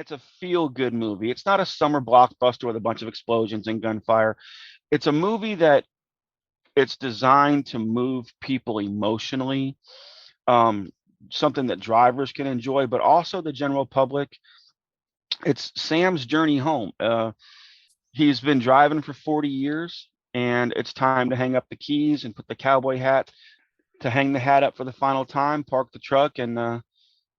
it's a feel-good movie. It's not a summer blockbuster with a bunch of explosions and gunfire. It's a movie that it's designed to move people emotionally, um, something that drivers can enjoy, but also the general public. It's Sam's journey home. He's been driving for 40 years, and it's time to hang up the keys and put the cowboy hat to hang the hat up for the final time, park the truck, and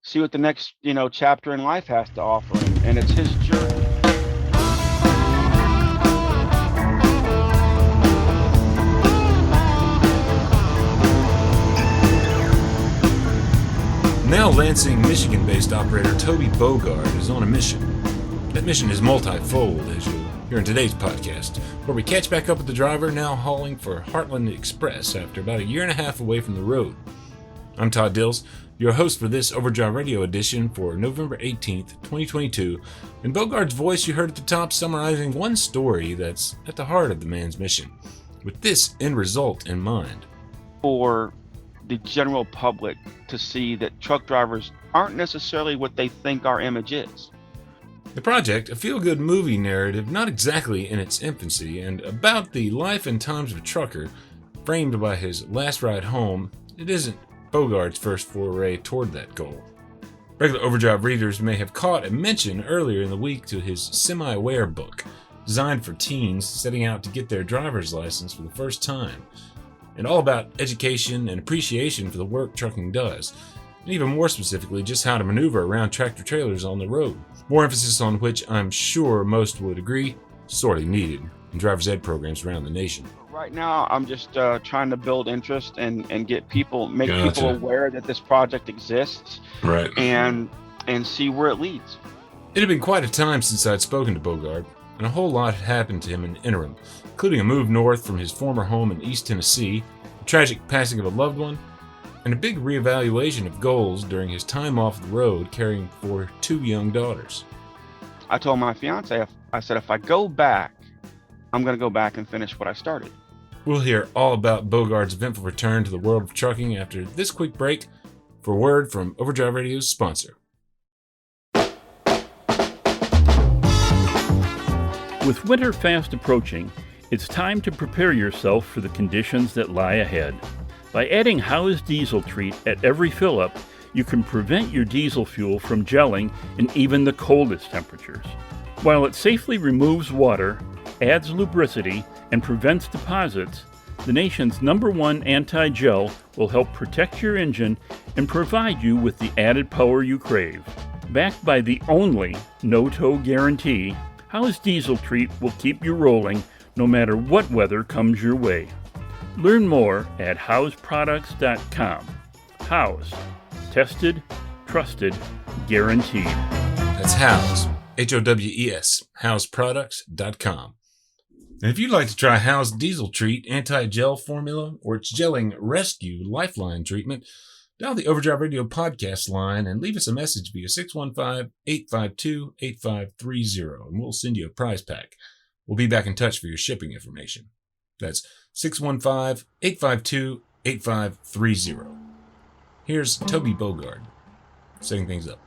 see what the next chapter in life has to offer him. And it's his journey. Now Lansing, Michigan-based operator Toby Bogard is on a mission. That mission is multifold, as you'll hear in today's podcast, where we catch back up with the driver now hauling for Heartland Express after about a year and a half away from the road. I'm Todd Dills, your host for this Overdrive Radio edition for November 18th, 2022, and Bogard's voice you heard at the top summarizing one story that's at the heart of the man's mission, with this end result in mind. For the general public to see that truck drivers aren't necessarily what they think our image is. The project, a feel-good movie narrative not exactly in its infancy, and about the life and times of a trucker, framed by his last ride home, it isn't Bogard's first foray toward that goal. Regular Overdrive readers may have caught a mention earlier in the week to his Semi-Aware book, designed for teens setting out to get their driver's license for the first time, and all about education and appreciation for the work trucking does, and even more specifically, just how to maneuver around tractor trailers on the road. More emphasis on which I'm sure most would agree, sorely needed in driver's ed programs around the nation. Right now, I'm just trying to build interest and get people, make people aware that this project exists, right, and see where it leads. It had been quite a time since I'd spoken to Bogard, and a whole lot had happened to him in the interim, including a move north from his former home in East Tennessee, a tragic passing of a loved one, and a big reevaluation of goals during his time off the road caring for 2 young daughters. I told my fiance, I said, if I go back, I'm going to go back and finish what I started. We'll hear all about Bogard's eventful return to the world of trucking after this quick break for word from Overdrive Radio's sponsor. With winter fast approaching, it's time to prepare yourself for the conditions that lie ahead. By adding Howe's Diesel Treat at every fill-up, you can prevent your diesel fuel from gelling in even the coldest temperatures. While it safely removes water, adds lubricity, and prevents deposits, the nation's #1 anti-gel will help protect your engine and provide you with the added power you crave. Backed by the only no-tow guarantee, Howe's Diesel Treat will keep you rolling no matter what weather comes your way. Learn more at howesproducts.com. Howe's. Tested, trusted, guaranteed. That's Howe's, Howes, howesproducts.com. And if you'd like to try Howe's Diesel Treat Anti-Gel Formula or its Gelling Rescue Lifeline treatment, dial the Overdrive Radio podcast line and leave us a message via 615-852-8530, and we'll send you a prize pack. We'll be back in touch for your shipping information. That's 615-852-8530. Here's Toby Bogard, setting things up.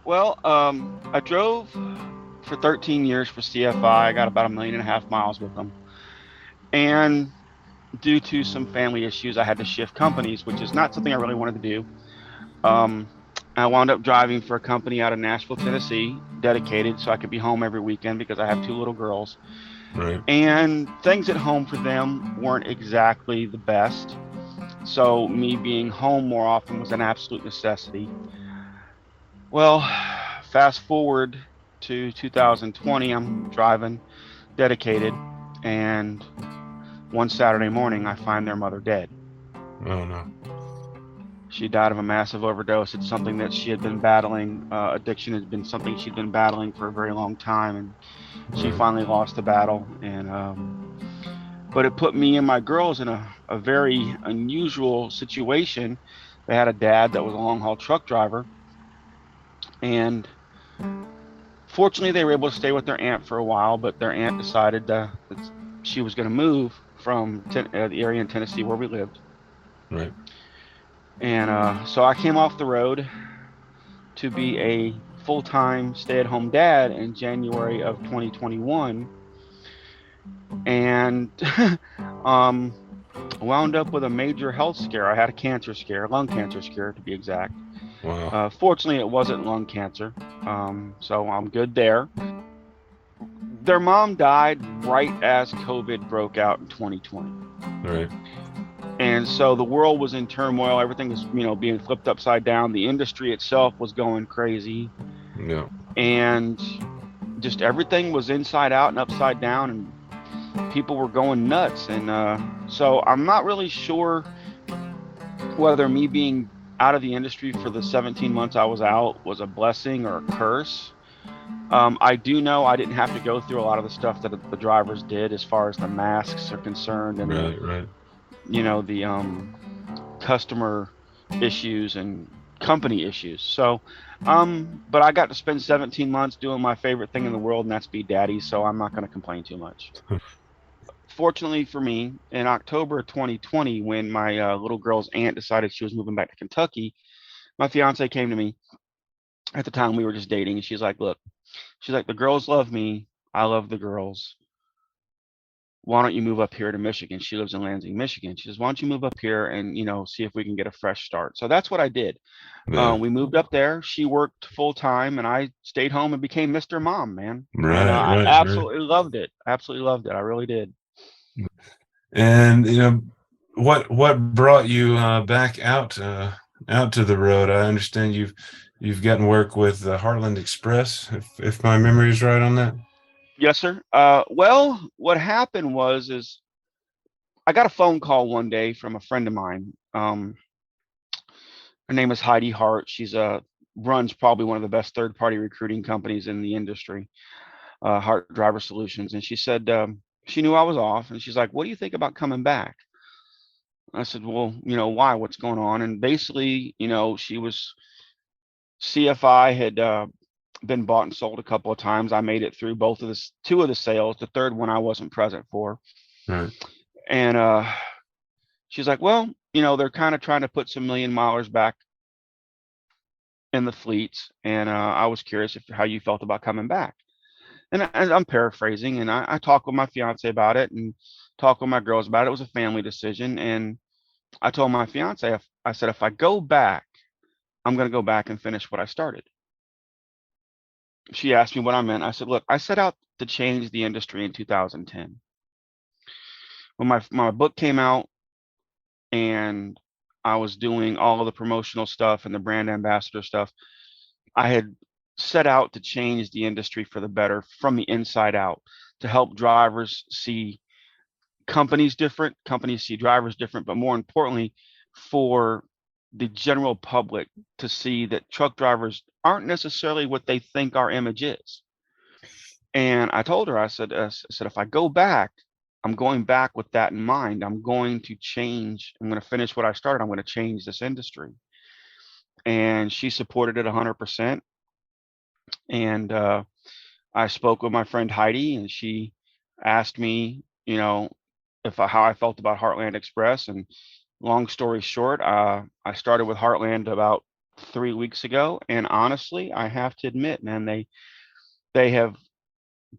Well, I drove for 13 years for CFI. I got about 1.5 million miles with them. And due to some family issues, I had to shift companies, which is not something I really wanted to do. I wound up driving for a company out of Nashville, Tennessee, dedicated so I could be home every weekend because I have 2 little girls. Right. And things at home for them weren't exactly the best. So me being home more often was an absolute necessity. Well, fast forward to 2020, I'm driving dedicated, and one Saturday morning I find their mother dead. Oh no. She died of a massive overdose. It's something that she had been battling. Addiction has been something she'd been battling for a very long time, and she finally lost the battle. And but it put me and my girls in a very unusual situation. They had a dad that was a long-haul truck driver, and fortunately they were able to stay with their aunt for a while, but their aunt decided that she was going to move from the area in Tennessee where we lived. Right. And so I came off the road, to be a full-time stay-at-home dad in January of 2021, and um, wound up with a major health scare. I had a cancer scare, lung cancer scare to be exact. Wow. Fortunately, it wasn't lung cancer, so I'm good there. Their mom died right as COVID broke out in 2020. Right. And so the world was in turmoil. Everything was, being flipped upside down. The industry itself was going crazy. Yeah. And just everything was inside out and upside down. And people were going nuts. And so I'm not really sure whether me being out of the industry for the 17 months I was out was a blessing or a curse. I do know I didn't have to go through a lot of the stuff that the drivers did as far as the masks are concerned, and Right. the customer issues and company issues. So, but I got to spend 17 months doing my favorite thing in the world, and that's be daddy. So I'm not going to complain too much. Fortunately for me, in October of 2020, when my little girl's aunt decided she was moving back to Kentucky, my fiance came to me. At the time, we were just dating, and she's like, "Look," she's like, "the girls love me. I love the girls. Why don't you move up here to Michigan?" She lives in Lansing, Michigan. She says, "Why don't you move up here and see if we can get a fresh start?" So that's what I did. Yeah. We moved up there. She worked full time, and I stayed home and became Mr. Mom, man. And I Right. absolutely loved it. Absolutely loved it. I really did. And what brought you back out to the road? I understand you've gotten work with Heartland Express, if my memory is right on that. Yes, sir. Well, what happened is I got a phone call one day from a friend of mine. Her name is Heidi Hart. She's runs probably one of the best third-party recruiting companies in the industry, Hart Driver Solutions. And she said she knew I was off, and she's like, "What do you think about coming back?" I said, "Well, why? What's going on?" And basically, she was CFI had been bought and sold a couple of times. I made it through two of the sales. The third one I wasn't present for. Right. And she's like, "Well, they're kind of trying to put some million milers back in the fleets, and I was curious how you felt about coming back." And I'm paraphrasing, and I talked with my fiance about it, and talked with my girls about it. It was a family decision, and I told my fiance, I said, "If I go back, I'm going to go back and finish what I started." She asked me what I meant. I said, "Look, I set out to change the industry in 2010. When my book came out, and I was doing all of the promotional stuff and the brand ambassador stuff, I had set out to change the industry for the better from the inside out, to help drivers see companies see drivers different, but more importantly, for the general public to see that truck drivers aren't necessarily what they think our image is." And I told her, I said, "If I go back, I'm going back with that in mind. I'm going to change. I'm going to finish what I started. I'm going to change this industry." And she supported it 100%. And I spoke with my friend Heidi, and she asked me, how I felt about Heartland Express. And long story short, I started with Heartland about 3 weeks ago, and honestly, I have to admit, man, they have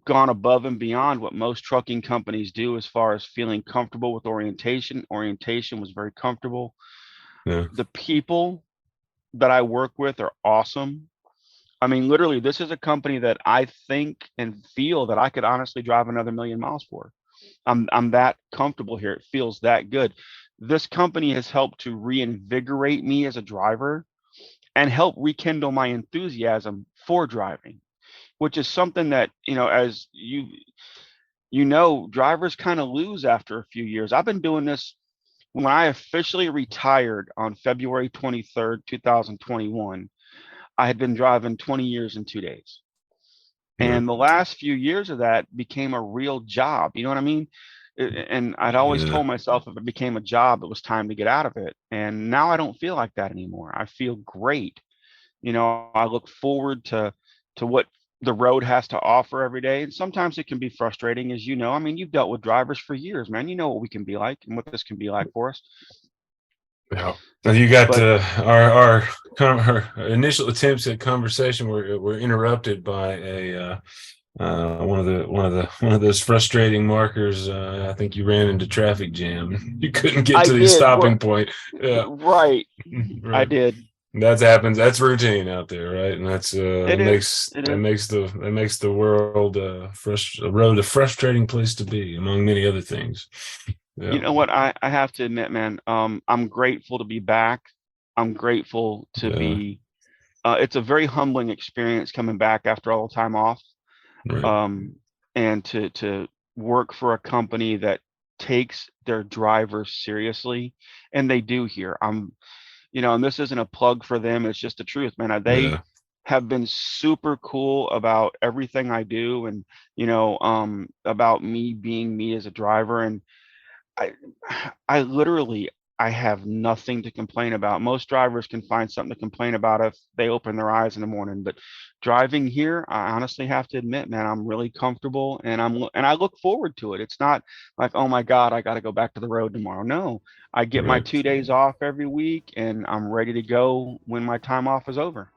gone above and beyond what most trucking companies do as far as feeling comfortable with orientation. Orientation was very comfortable. Yeah. The people that I work with are awesome. I mean, literally, this is a company that I think and feel that I could honestly drive another million miles for. I'm that comfortable here. It feels that good. This company has helped to reinvigorate me as a driver and help rekindle my enthusiasm for driving, which is something that, as drivers kind of lose after a few years. I've been doing this. When I officially retired on February 23rd, 2021, I had been driving 20 years and 2 days. Yeah. And the last few years of that became a real job. You know what I mean? And I'd always Yeah. told myself if it became a job, it was time to get out of it. And now I don't feel like that anymore. I feel great. I look forward to what the road has to offer every day. And sometimes it can be frustrating, as you know. I mean, you've dealt with drivers for years, man. You know what we can be like and what this can be like for us. Yeah. Now you got But our initial attempts at conversation were interrupted by a one of those frustrating markers. I think you ran into traffic jam. You couldn't get I to the did. stopping point. Yeah, Right. I right. did. That happens. That's routine out there, right? And that's It is. It is. that makes the world a road a frustrating place to be, among many other things. You Yeah, know what? I have to admit, man, I'm grateful to be back. I'm grateful to yeah, be, it's a very humbling experience coming back after all the time off. right, Um, and to work for a company that takes their drivers seriously, and they do here. And this isn't a plug for them, it's just the truth, man. They yeah, have been super cool about everything I do, and about me being me as a driver. And I I literally I have nothing to complain about. Most drivers can find something to complain about if they open their eyes in the morning, but driving here, I honestly have to admit, man, I'm really comfortable, and I look forward to it. It's not like, oh my God, I got to go back to the road tomorrow. No, I get my right. 2 days off every week, and I'm ready to go when my time off is over.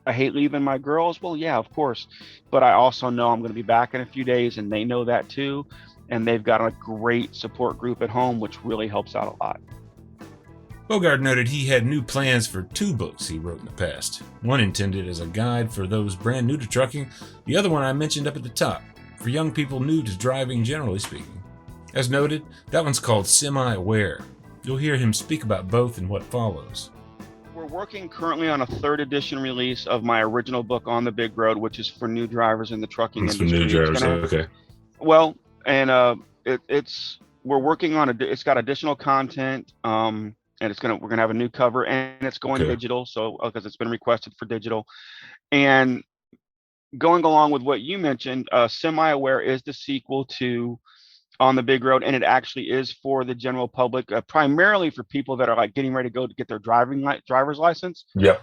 I hate leaving my girls. Well, yeah, of course. But I also know I'm going to be back in a few days, and they know that too. And they've got a great support group at home, which really helps out a lot. Bogard noted he had new plans for 2 books he wrote in the past. One intended as a guide for those brand new to trucking, the other one I mentioned up at the top, for young people new to driving generally speaking. As noted, that one's called Semi-Aware. You'll hear him speak about both in what follows. We're working currently on a 3rd edition release of my original book, On the Big Road, which is for new drivers in the trucking It's for new industry. It's drivers, gonna okay. well, and it's we're working on it's got additional content, and we're gonna have a new cover, and it's going Okay. digital, so because it's been requested for digital. And going along with what you mentioned, Semi-Aware is the sequel to On the Big Road, and it actually is for the general public, primarily for people that are like getting ready to go to get their driver's license. Yep.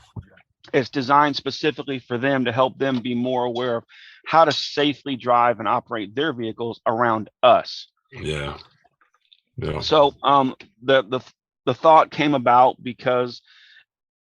It's designed specifically for them to help them be more aware of how to safely drive and operate their vehicles around us. Yeah. Yeah. So the thought came about because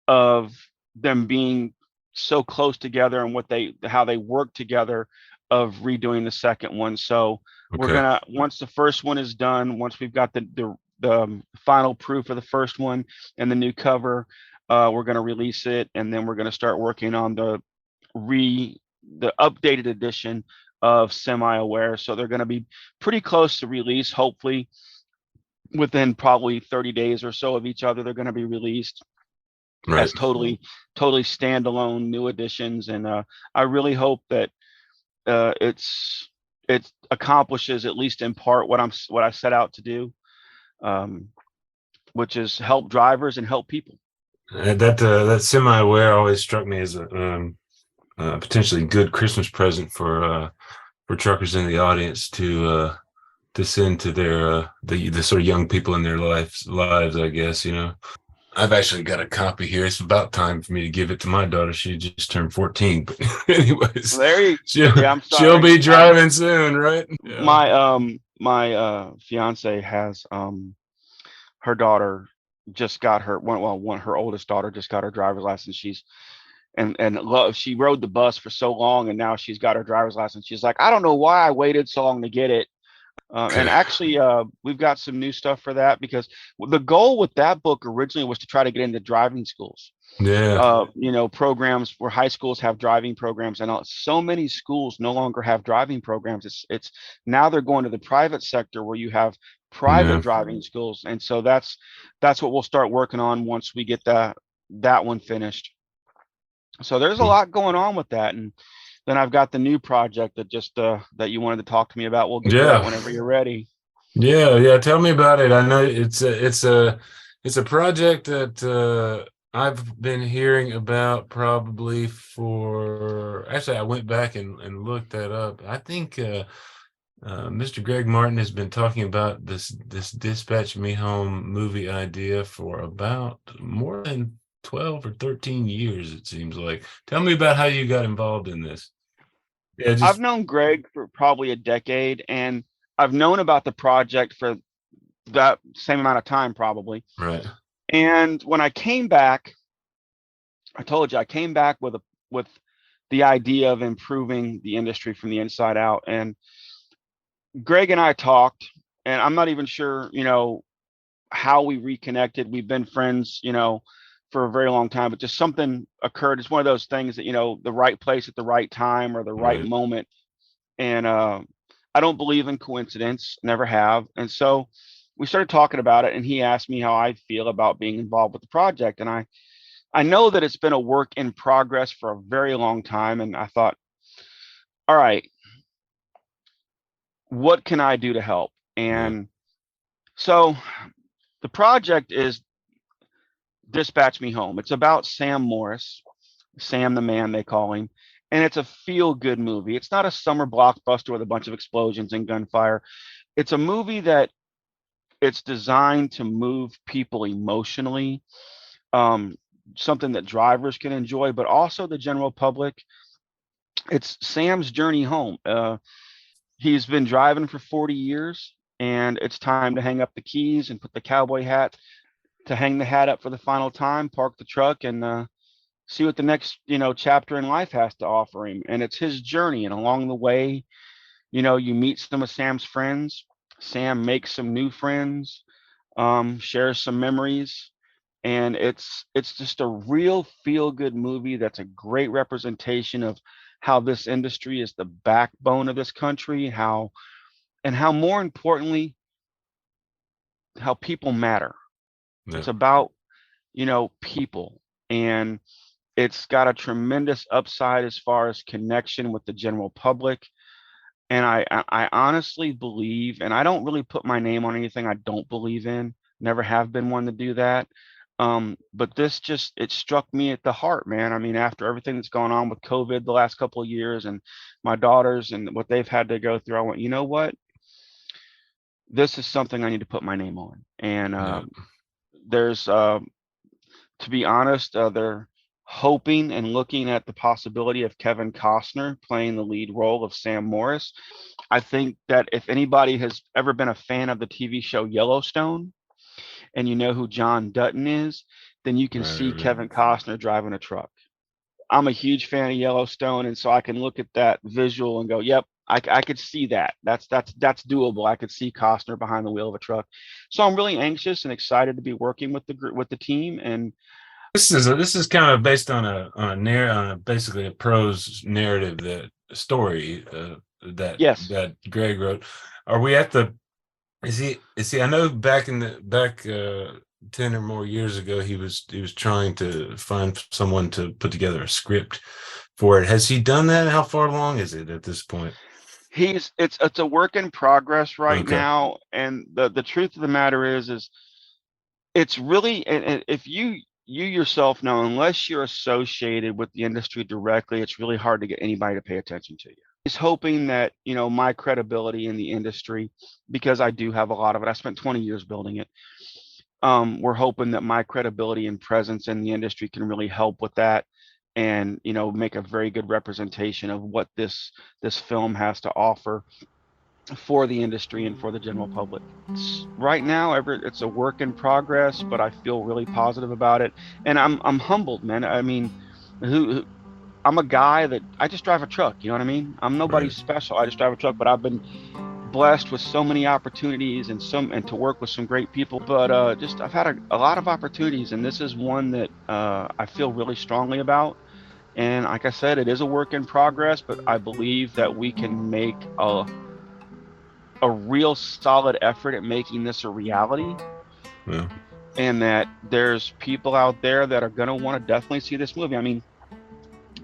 of them being so close together, and how they work together, of redoing the second one. So we're Okay. gonna, once the first one is done, once we've got the final proof of the first one and the new cover, we're gonna release it, and then we're gonna start working on the updated edition of Semi-Aware. So they're gonna be pretty close to release, hopefully within probably 30 days or so of each other. They're gonna be released Right. as totally standalone new editions. And I really hope that it accomplishes, at least in part, what I set out to do, which is help drivers and help people. That Semi-Aware always struck me as a potentially good Christmas present for truckers in the audience to send to their the sort of young people in their lives, I guess. I've actually got a copy here. It's about time for me to give it to my daughter. She just turned 14, but anyways, There you she'll, I'm she'll sorry. be driving soon, right? Yeah. My fiance has her daughter just got her oldest daughter just got her driver's license. She rode the bus for so long, and now she's got her driver's license. She's like, I don't know why I waited so long to get it. And Okay. actually, we've got some new stuff for that, because the goal with that book originally was to try to get into driving schools. Yeah. Programs where high schools have driving programs, and so many schools no longer have driving programs. It's now they're going to the private sector, where you have private Yeah. driving schools. And so that's what we'll start working on once we get that one finished. So there's a lot going on with that. And then I've got the new project that you wanted to talk to me about. We'll get to that Yeah. whenever you're ready. Yeah. Tell me about it. I know it's a project that I've been hearing about probably for. Actually, I went back and looked that up. I think Mr. Greg Martin has been talking about this Dispatch Me Home movie idea for about more than 12 or 13 years, it seems like. Tell me about how you got involved in this. Yeah, I've just known Greg for probably a decade, and I've known about the project for that same amount of time, probably. right. And when I came back, I told you I came back with the idea of improving the industry from the inside out. And Greg and I talked, and I'm not even sure, how we reconnected. We've been friends, for a very long time, but just something occurred. It's one of those things that, the right place at the right time or the right Right. moment. And I don't believe in coincidence, never have. And so we started talking about it, and he asked me how I feel about being involved with the project. And I know that it's been a work in progress for a very long time. And I thought, all right, what can I do to help? Yeah. And so the project is Dispatch Me Home. It's about Sam Morris, Sam the Man, they call him. And it's a feel good movie. It's not a summer blockbuster with a bunch of explosions and gunfire. It's a movie that it's designed to move people emotionally, um, something that drivers can enjoy, but also the general public. It's Sam's journey home. He's been driving for 40 years, and it's time to hang up the keys and put the cowboy hat, to hang the hat up for the final time, park the truck, and see what the next, chapter in life has to offer him. And it's his journey. And along the way, you meet some of Sam's friends. Sam makes some new friends, shares some memories, and it's just a real feel good movie that's a great representation of how this industry is the backbone of this country, how more importantly, how people matter. Yeah. It's about, people, and it's got a tremendous upside as far as connection with the general public. And I honestly believe, and I don't really put my name on anything I don't believe in, never have been one to do that. But this just, it struck me at the heart, man. I mean, after everything that's gone on with COVID the last couple of years, and my daughters and what they've had to go through, I went, you know what? This is something I need to put my name on. And Yeah. there's, to be honest, they're hoping and looking at the possibility of Kevin Costner playing the lead role of Sam Morris. I think that if anybody has ever been a fan of the TV show Yellowstone, and you know who John Dutton is, then you can see Right. Kevin Costner driving a truck. I'm a huge fan of Yellowstone, and so I can look at that visual and go, "Yep, I could see that. That's doable. I could see Costner behind the wheel of a truck." So I'm really anxious and excited to be working with the group, with the team, and This is kind of based on basically a prose narrative, that story that yes, Greg wrote. Are we at the is he I know back 10 or more years ago he was trying to find someone to put together a script for it. Has he done that? How far along is it at this point? it's a work in progress right Okay. now, and the truth of the matter is it's really, and if you yourself know, unless you're associated with the industry directly, it's really hard to get anybody to pay attention to you. He's hoping that, my credibility in the industry, because I do have a lot of it. I spent 20 years building it. We're hoping that my credibility and presence in the industry can really help with that, and make a very good representation of what this film has to offer for the industry and for the general public. Right now, it's a work in progress, but I feel really positive about it, and I'm humbled, man. I mean, I'm a guy that I just drive a truck. You know what I mean? I'm nobody Right. special. I just drive a truck, but I've been blessed with so many opportunities, and to work with some great people. But just I've had a lot of opportunities, and this is one that I feel really strongly about. And like I said, it is a work in progress, but I believe that we can make a real solid effort at making this a reality, Yeah. and that there's people out there that are going to want to definitely see this movie. I mean,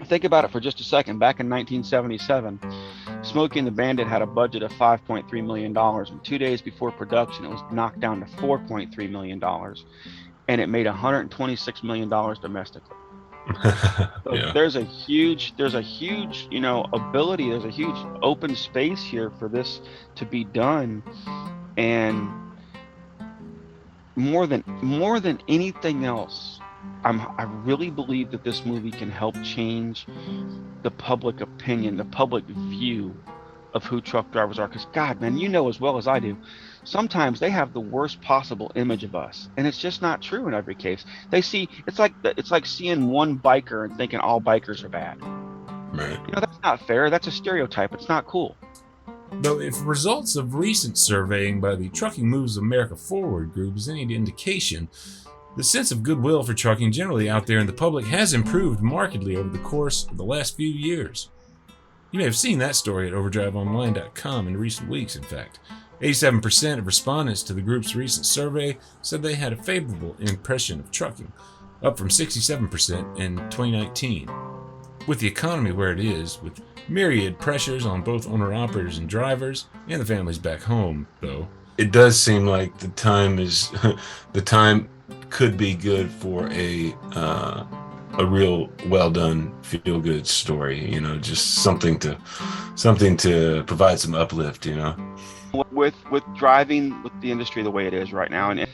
think about it for just a second. Back in 1977, Smokey and the Bandit had a budget of $5.3 million, and 2 days before production, it was knocked down to $4.3 million, and it made $126 million domestically. So Yeah. there's a huge, ability. There's a huge open space here for this to be done, and more than anything else, I really believe that this movie can help change the public opinion, the public view of who truck drivers are. Because God, man, you know as well as I do, sometimes they have the worst possible image of us, and it's just not true in every case. They see it's like seeing one biker and thinking all bikers are bad. Right. That's not fair. That's a stereotype. It's not cool. Though if results of recent surveying by the Trucking Moves America Forward group is any indication, the sense of goodwill for trucking generally out there in the public has improved markedly over the course of the last few years. You may have seen that story at overdriveonline.com in recent weeks, in fact. 87% of respondents to the group's recent survey said they had a favorable impression of trucking, up from 67% in 2019. With the economy where it is, with myriad pressures on both owner-operators and drivers, and the families back home, though, it does seem like the time could be good for a real well done feel good story, just something to provide some uplift, With driving with the industry the way it is right now, and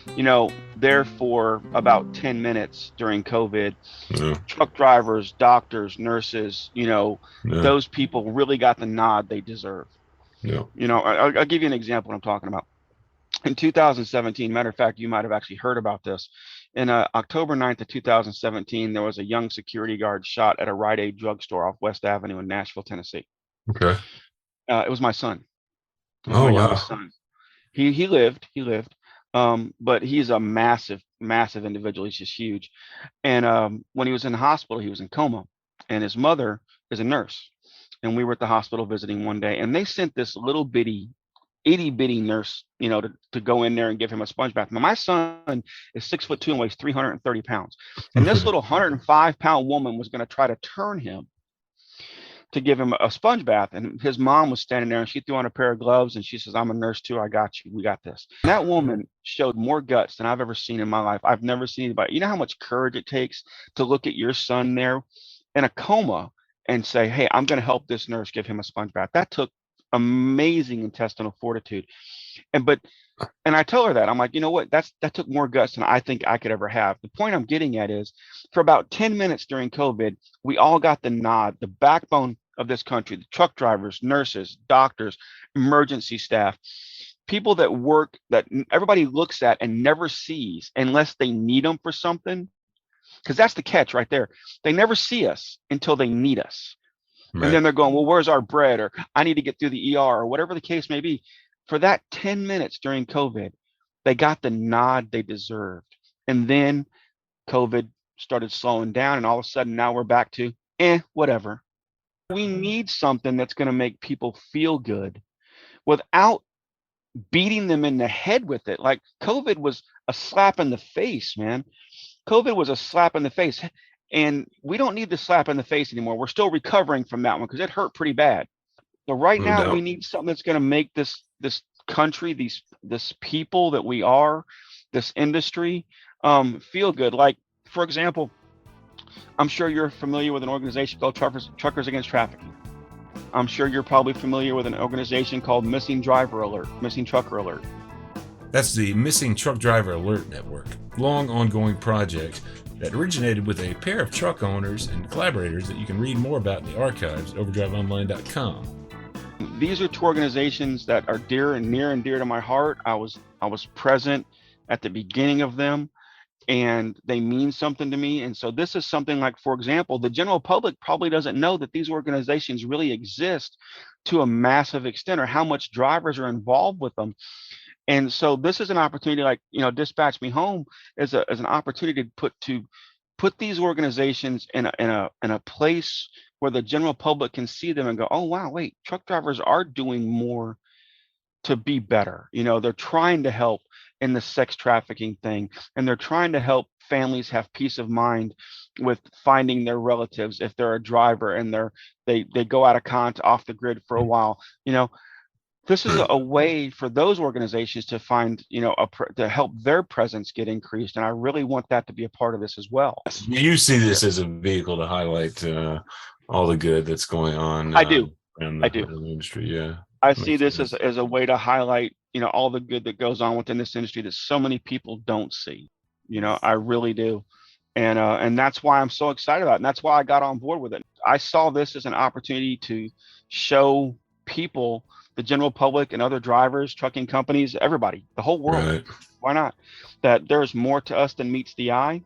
there for about 10 minutes during COVID, truck drivers, doctors, nurses, those people really got the nod they deserve. I'll give you an example of what I'm talking about. In 2017, matter of fact, you might have actually heard about this. In October 9th of 2017, there was a young security guard shot at a Rite Aid drugstore off West Avenue in Nashville, Tennessee. Okay. It was my son. Oh, wow. Son. He lived, but he's a massive individual. He's just huge. And when he was in the hospital, he was in coma, and his mother is a nurse. And we were at the hospital visiting one day, and they sent this little bitty, itty bitty nurse, to go in there and give him a sponge bath. Now, my son is 6'2" and weighs 330 pounds. And this little 105-pound woman was going to try to turn him to give him a sponge bath. And his mom was standing there, and she threw on a pair of gloves, and she says, "I'm a nurse too. I got you. We got this." And that woman showed more guts than I've ever seen in my life. I've never seen anybody. You know how much courage it takes to look at your son there in a coma and say, "Hey, I'm going to help this nurse give him a sponge bath." That took amazing intestinal fortitude. And I tell her that, I'm like, you know what, that took more guts than I think I could ever have. The point I'm getting at is, for about 10 minutes during COVID, we all got the nod. The backbone of this country, the truck drivers, nurses, doctors, emergency staff, people that work, that everybody looks at and never sees unless they need them for something. Because that's the catch right there. They never see us until they need us. Right. And then they're going, "Well, where's our bread?" Or "I need to get through the ER," or whatever the case may be. For that 10 minutes during COVID, they got the nod they deserved. And then COVID started slowing down, and all of a sudden now we're back to whatever. We need something that's going to make people feel good without beating them in the head with it. Like, COVID was a slap in the face, man. COVID was a slap in the face. And we don't need the slap in the face anymore. We're still recovering from that one because it hurt pretty bad. So right now we need something that's going to make this country, this people that we are, this industry, feel good. Like, for example, I'm sure you're familiar with an organization called Truckers Against Trafficking. I'm sure you're probably familiar with an organization called Missing Trucker Alert. That's the Missing Truck Driver Alert Network, long ongoing project that originated with a pair of truck owners and collaborators that you can read more about in the archives at overdriveonline.com. These are two organizations that are near and dear to my heart. I was present at the beginning of them, and they mean something to me. And so this is something like, for example, the general public probably doesn't know that these organizations really exist to a massive extent, or how much drivers are involved with them. And so this is an opportunity, like, Dispatch Me Home as an opportunity to put these organizations in a place where the general public can see them and go, "Oh wow, wait, truck drivers are doing more to be better." They're trying to help in the sex trafficking thing, and they're trying to help families have peace of mind with finding their relatives if they're a driver and they go out of off the grid for a while. This is a way for those organizations to find, to help their presence get increased. And I really want that to be a part of this as well. You see this as a vehicle to highlight all the good that's going on. I do. In the industry, yeah. I see this as a way to highlight, all the good that goes on within this industry that so many people don't see. I really do. And that's why I'm so excited about it. And that's why I got on board with it. I saw this as an opportunity to show people, the general public and other drivers, trucking companies, everybody, the whole world. Right. Why not? That there's more to us than meets the eye.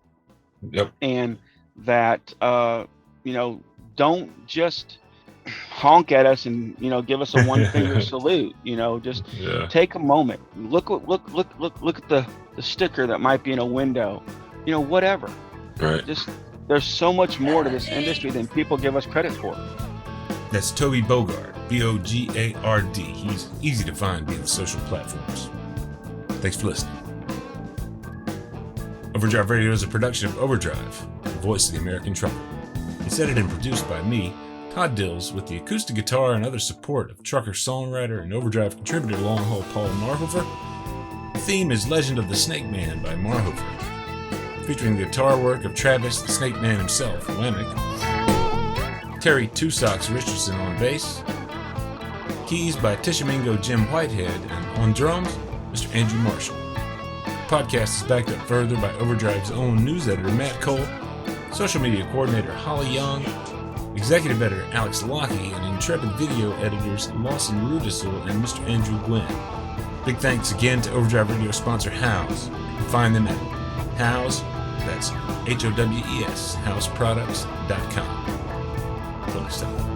Yep. And that, don't just honk at us and, give us a one finger salute, just take a moment. Look at the sticker that might be in a window, whatever. Right. Just, there's so much more to this industry than people give us credit for. That's Toby Bogard, Bogard. He's easy to find via the social platforms. Thanks for listening. Overdrive Radio is a production of Overdrive, the voice of the American trucker. It's edited and produced by me, Todd Dills, with the acoustic guitar and other support of trucker songwriter and Overdrive contributor Long Haul Paul Marhofer. The theme is Legend of the Snake Man by Marhofer, featuring the guitar work of Travis the Snake Man himself, Wemmick, Terry Two Socks Richardson on bass, keys by Tishomingo Jim Whitehead, and on drums, Mr. Andrew Marshall. The podcast is backed up further by Overdrive's own news editor Matt Cole, social media coordinator Holly Young, executive editor Alex Lockey, and intrepid video editors Lawson Rudisill and Mr. Andrew Gwynn. Big thanks again to Overdrive Radio sponsor House. You can find them at House, that's HOWES, houseproducts.com. Until next time.